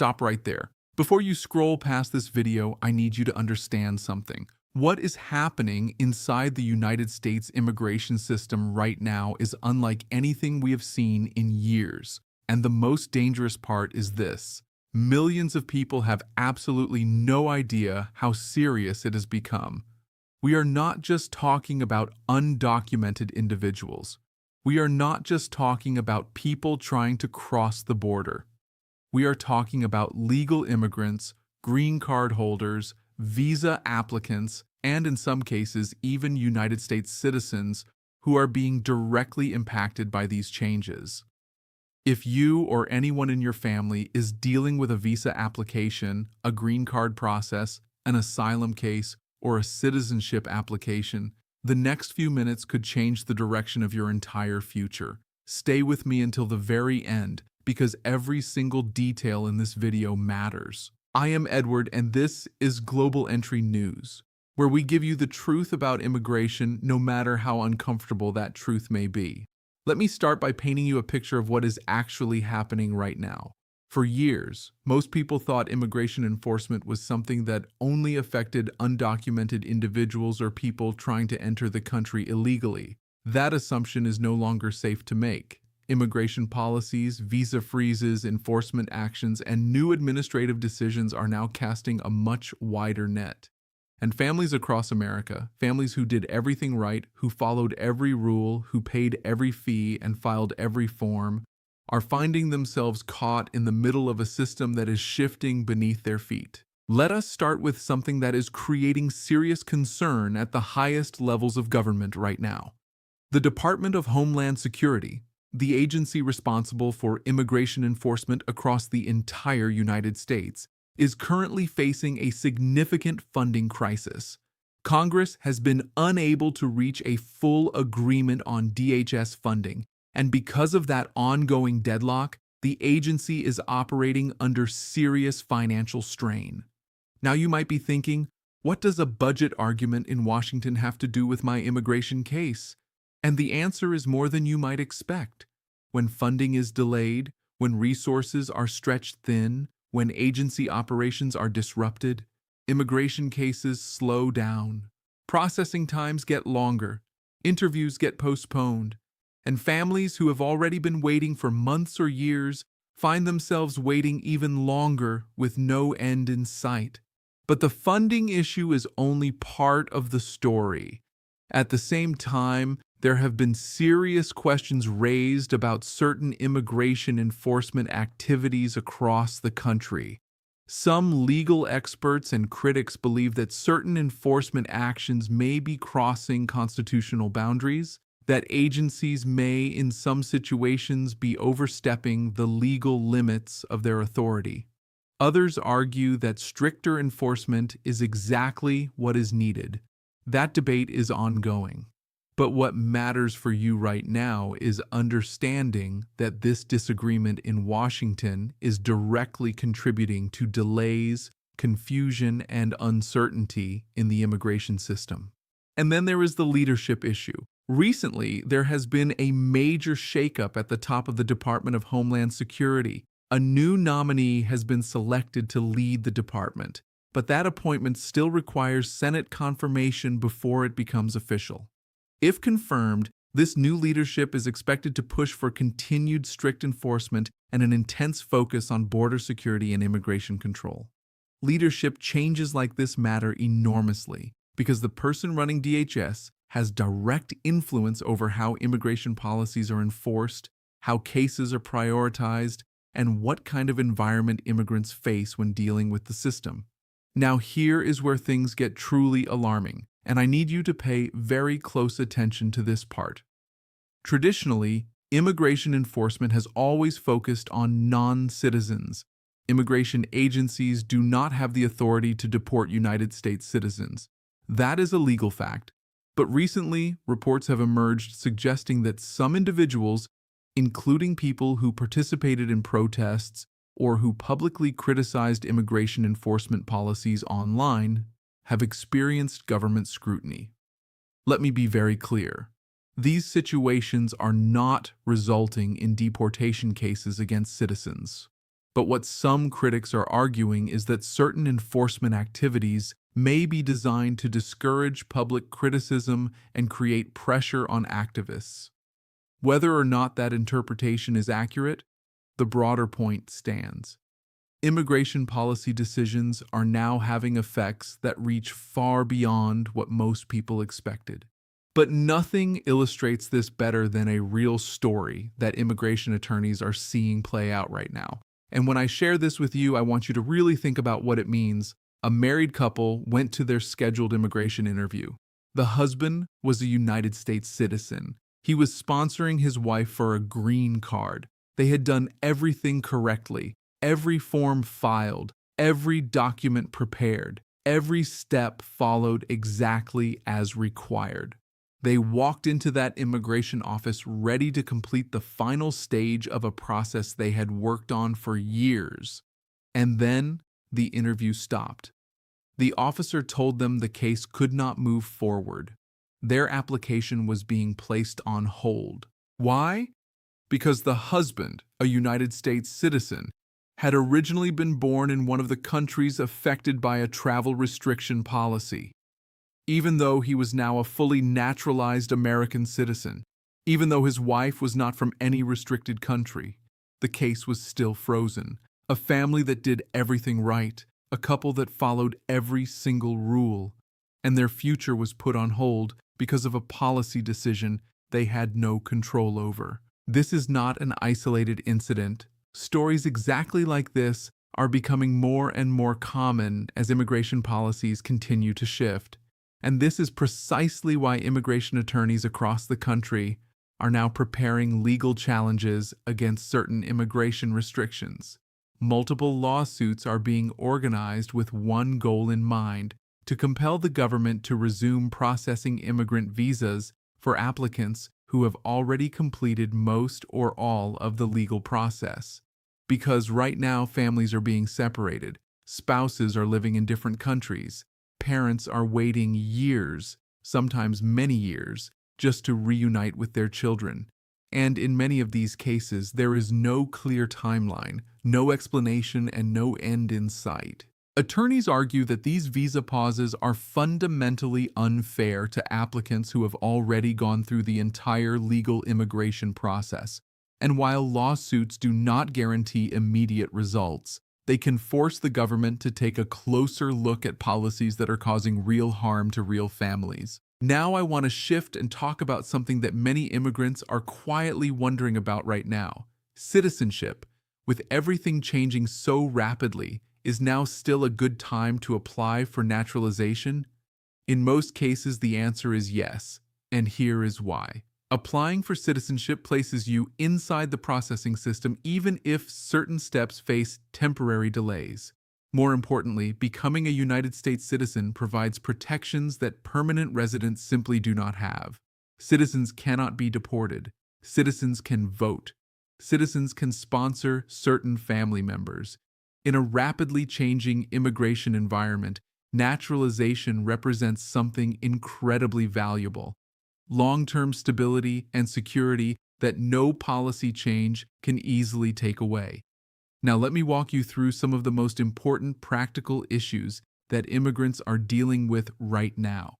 stop right there. Before you scroll past this video, I need you to understand something. What is happening inside the United States immigration system right now is unlike anything we have seen in years. And the most dangerous part is this. Millions of people have absolutely no idea how serious it has become. We are not just talking about undocumented individuals. We are not just talking about people trying to cross the border. We are talking about legal immigrants, green card holders, visa applicants, and in some cases, even United States citizens who are being directly impacted by these changes. If you or anyone in your family is dealing with a visa application, a green card process, an asylum case, or a citizenship application, the next few minutes could change the direction of your entire future. Stay with me until the very end, because every single detail in this video matters. I am Edward, and this is Global Entry News, where we give you the truth about immigration, no matter how uncomfortable that truth may be. Let me start by painting you a picture of what is actually happening right now. For years, most people thought immigration enforcement was something that only affected undocumented individuals or people trying to enter the country illegally. That assumption is no longer safe to make. Immigration policies, visa freezes, enforcement actions, and new administrative decisions are now casting a much wider net. And families across America, families who did everything right, who followed every rule, who paid every fee and filed every form, are finding themselves caught in the middle of a system that is shifting beneath their feet. Let us start with something that is creating serious concern at the highest levels of government right now. The Department of Homeland Security, the agency responsible for immigration enforcement across the entire United States, is currently facing a significant funding crisis. Congress has been unable to reach a full agreement on DHS funding, and because of that ongoing deadlock, the agency is operating under serious financial strain. Now you might be thinking, what does a budget argument in Washington have to do with my immigration case? And the answer is more than you might expect. When funding is delayed, when resources are stretched thin, when agency operations are disrupted, immigration cases slow down, processing times get longer, interviews get postponed, and families who have already been waiting for months or years find themselves waiting even longer with no end in sight. But the funding issue is only part of the story. At the same time, there have been serious questions raised about certain immigration enforcement activities across the country. Some legal experts and critics believe that certain enforcement actions may be crossing constitutional boundaries, that agencies may, in some situations, be overstepping the legal limits of their authority. Others argue that stricter enforcement is exactly what is needed. That debate is ongoing. But what matters for you right now is understanding that this disagreement in Washington is directly contributing to delays, confusion, and uncertainty in the immigration system. And then there is the leadership issue. Recently, there has been a major shakeup at the top of the Department of Homeland Security. A new nominee has been selected to lead the department, but that appointment still requires Senate confirmation before it becomes official. If confirmed, this new leadership is expected to push for continued strict enforcement and an intense focus on border security and immigration control. Leadership changes like this matter enormously because the person running DHS has direct influence over how immigration policies are enforced, how cases are prioritized, and what kind of environment immigrants face when dealing with the system. Now here is where things get truly alarming, and I need you to pay very close attention to this part. Traditionally, immigration enforcement has always focused on non-citizens. Immigration agencies do not have the authority to deport United States citizens. That is a legal fact. But recently, reports have emerged suggesting that some individuals, including people who participated in protests or who publicly criticized immigration enforcement policies online, have experienced government scrutiny. Let me be very clear. These situations are not resulting in deportation cases against citizens. But what some critics are arguing is that certain enforcement activities may be designed to discourage public criticism and create pressure on activists. Whether or not that interpretation is accurate, the broader point stands. Immigration policy decisions are now having effects that reach far beyond what most people expected. But nothing illustrates this better than a real story that immigration attorneys are seeing play out right now. And when I share this with you, I want you to really think about what it means. A married couple went to their scheduled immigration interview. The husband was a United States citizen. He was sponsoring his wife for a green card. They had done everything correctly, every form filed, every document prepared, every step followed exactly as required. They walked into that immigration office ready to complete the final stage of a process they had worked on for years. And then the interview stopped. The officer told them the case could not move forward. Their application was being placed on hold. Why? Because the husband, a United States citizen, had originally been born in one of the countries affected by a travel restriction policy. Even though he was now a fully naturalized American citizen, even though his wife was not from any restricted country, the case was still frozen. A family that did everything right, a couple that followed every single rule, and their future was put on hold because of a policy decision they had no control over. This is not an isolated incident. Stories exactly like this are becoming more and more common as immigration policies continue to shift. And this is precisely why immigration attorneys across the country are now preparing legal challenges against certain immigration restrictions. Multiple lawsuits are being organized with one goal in mind: to compel the government to resume processing immigrant visas for applicants who have already completed most or all of the legal process. Because right now families are being separated, spouses are living in different countries, parents are waiting years, sometimes many years, just to reunite with their children. And in many of these cases, there is no clear timeline, no explanation, and no end in sight. Attorneys argue that these visa pauses are fundamentally unfair to applicants who have already gone through the entire legal immigration process. And while lawsuits do not guarantee immediate results, they can force the government to take a closer look at policies that are causing real harm to real families. Now I want to shift and talk about something that many immigrants are quietly wondering about right now: citizenship. With everything changing so rapidly, is now still a good time to apply for naturalization? In most cases, the answer is yes, and here is why. Applying for citizenship places you inside the processing system even if certain steps face temporary delays. More importantly, becoming a United States citizen provides protections that permanent residents simply do not have. Citizens cannot be deported. Citizens can vote. Citizens can sponsor certain family members. In a rapidly changing immigration environment, naturalization represents something incredibly valuable: long-term stability and security that no policy change can easily take away. Now let me walk you through some of the most important practical issues that immigrants are dealing with right now,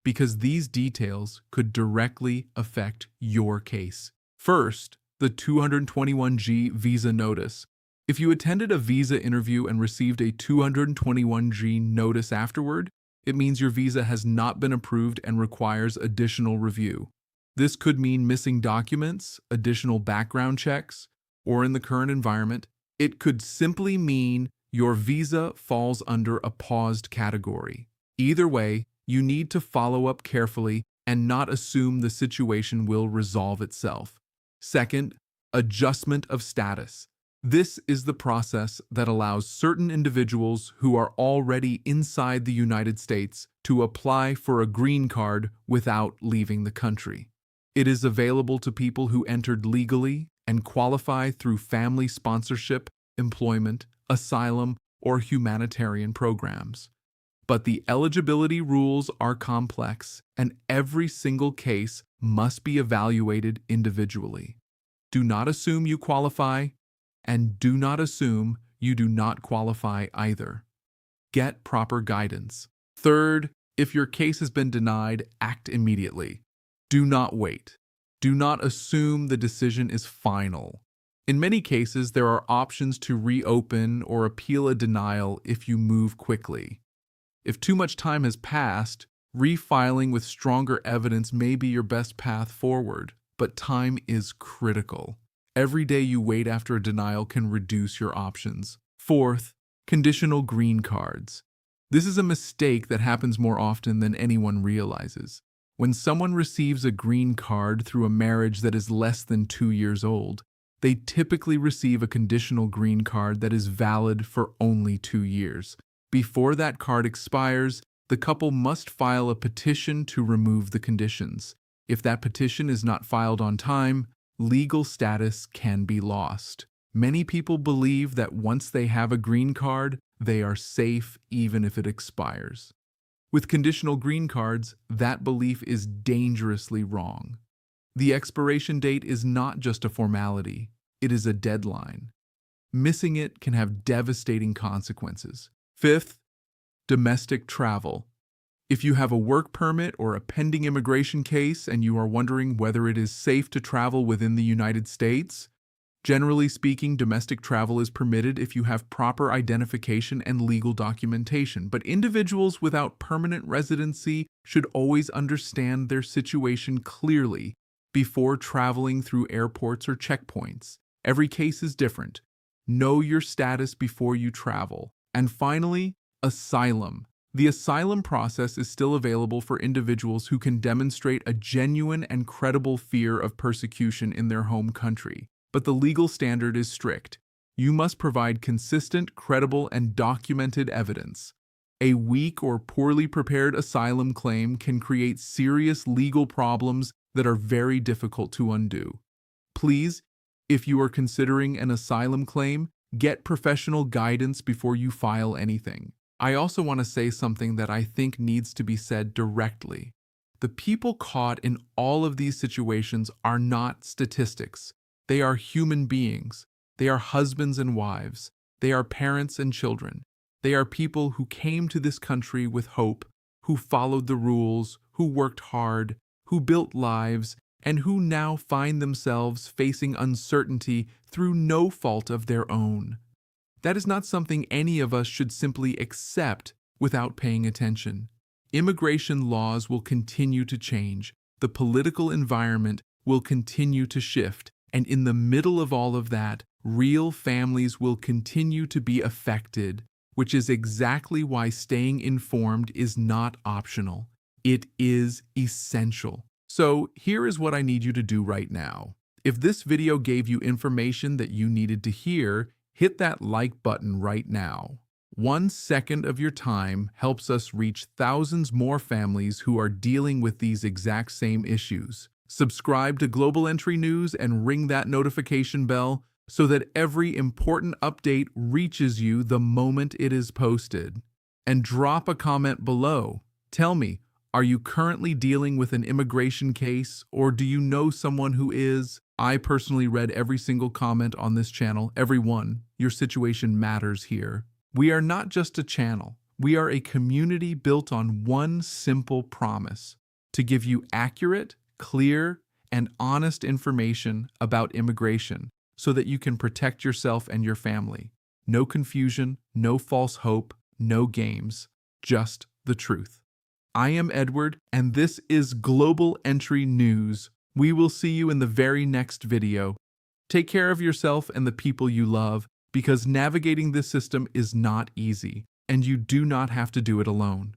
because these details could directly affect your case. First, the 221G visa notice. If you attended a visa interview and received a 221G notice afterward, it means your visa has not been approved and requires additional review. This could mean missing documents, additional background checks, or in the current environment, it could simply mean your visa falls under a paused category. Either way, you need to follow up carefully and not assume the situation will resolve itself. Second, adjustment of status. This is the process that allows certain individuals who are already inside the United States to apply for a green card without leaving the country. It is available to people who entered legally and qualify through family sponsorship, employment, asylum, or humanitarian programs. But the eligibility rules are complex, and every single case must be evaluated individually. Do not assume you qualify. And do not assume you do not qualify either. Get proper guidance. Third, if your case has been denied, act immediately. Do not wait. Do not assume the decision is final. In many cases, there are options to reopen or appeal a denial if you move quickly. If too much time has passed, refiling with stronger evidence may be your best path forward, but time is critical. Every day you wait after a denial can reduce your options. Fourth, conditional green cards. This is a mistake that happens more often than anyone realizes. When someone receives a green card through a marriage that is less than 2 years old, they typically receive a conditional green card that is valid for only 2 years. Before that card expires, the couple must file a petition to remove the conditions. If that petition is not filed on time, legal status can be lost. Many people believe that once they have a green card, they are safe even if it expires. With conditional green cards, that belief is dangerously wrong. The expiration date is not just a formality, it is a deadline. Missing it can have devastating consequences. Fifth, domestic travel. If you have a work permit or a pending immigration case and you are wondering whether it is safe to travel within the United States, generally speaking, domestic travel is permitted if you have proper identification and legal documentation, but individuals without permanent residency should always understand their situation clearly before traveling through airports or checkpoints. Every case is different. Know your status before you travel. And finally, asylum. The asylum process is still available for individuals who can demonstrate a genuine and credible fear of persecution in their home country. But the legal standard is strict. You must provide consistent, credible, and documented evidence. A weak or poorly prepared asylum claim can create serious legal problems that are very difficult to undo. Please, if you are considering an asylum claim, get professional guidance before you file anything. I also want to say something that I think needs to be said directly. The people caught in all of these situations are not statistics. They are human beings. They are husbands and wives. They are parents and children. They are people who came to this country with hope, who followed the rules, who worked hard, who built lives, and who now find themselves facing uncertainty through no fault of their own. That is not something any of us should simply accept without paying attention. Immigration laws will continue to change. The political environment will continue to shift. And in the middle of all of that, real families will continue to be affected, which is exactly why staying informed is not optional. It is essential. So here is what I need you to do right now. If this video gave you information that you needed to hear, hit that like button right now. 1 second of your time helps us reach thousands more families who are dealing with these exact same issues. Subscribe to Global Entry News and ring that notification bell so that every important update reaches you the moment it is posted. And drop a comment below. Tell me, are you currently dealing with an immigration case, or do you know someone who is? I personally read every single comment on this channel, every one. Your situation matters here. We are not just a channel. We are a community built on one simple promise: to give you accurate, clear, and honest information about immigration so that you can protect yourself and your family. No confusion, no false hope, no games, just the truth. I am Edward, and this is Global Entry News. We will see you in the very next video. Take care of yourself and the people you love, because navigating this system is not easy, and you do not have to do it alone.